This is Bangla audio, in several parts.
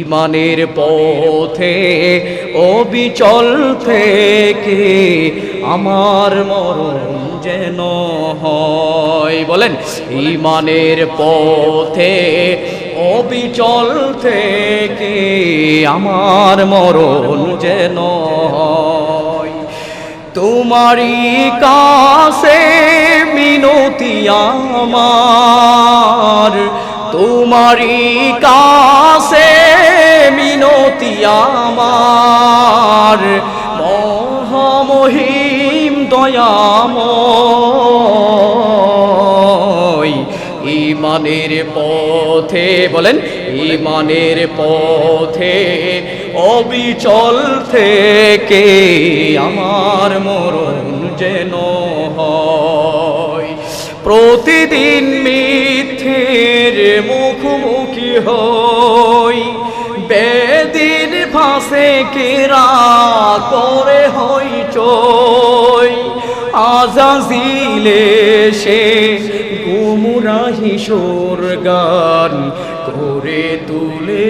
ঈমানের পথে অবিচল থেকে আমার মরণ যেন হয়। বলেন, ঈমানের পথে অবিচল থেকে আমার মরণ যেন হয়। তোমারই কাছে মিনতি আমার, তোমারই কাছে মিনতি আমার, মহামহিম দয়াময়। ঈমানের পথে, বলেন, ঈমানের পথে অবিচল থেকে আমার মরণ যেন হয়। প্রতিদিন মিথ্যের মুখোমুখি হই, বেদিন ফাঁসে কেরা করে হইচই। আজাজিলে সে গুমরাহি সুর গান করে তুলে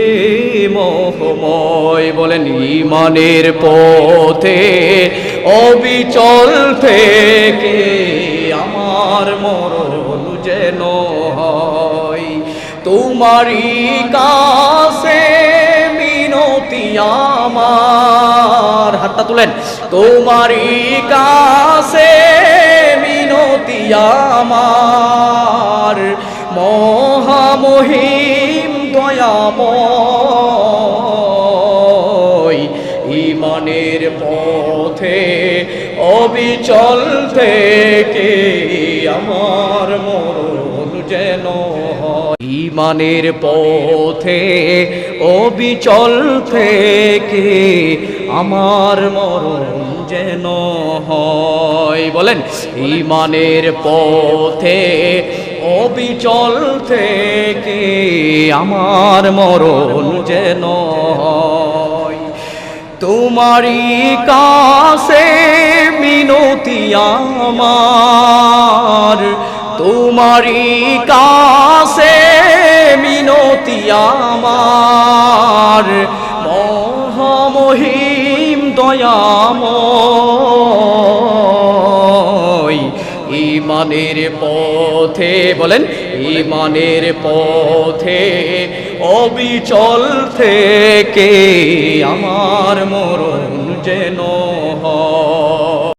মোহময়। বলেন, ঈমানের পথে অবিচল থেকে আমার মরণ যেন হয়। তোমারই কাছে মিনতি আমার, হাতটা তুলেন, তোমারই কাছে মিনতি আমার, মহামহিম দয়াময়। ঈমানের পথে অবিচল থেকে আমার মরণ যেন হয়। ঈমানের পথে অবিচল থেকে আমার মরণ যেন হয়। বলেন, ঈমানের পথে অবিচল থেকে আমার মরণ যেন হয়। তোমারই কাছে মিনতি আমার, তোমারই কাছে মিনতি আমার, মহামহিম দয়াময়। ঈমানের পথে, বলেন, ঈমানের পথে অবিচল থেকে আমার মরণ যেন হয়।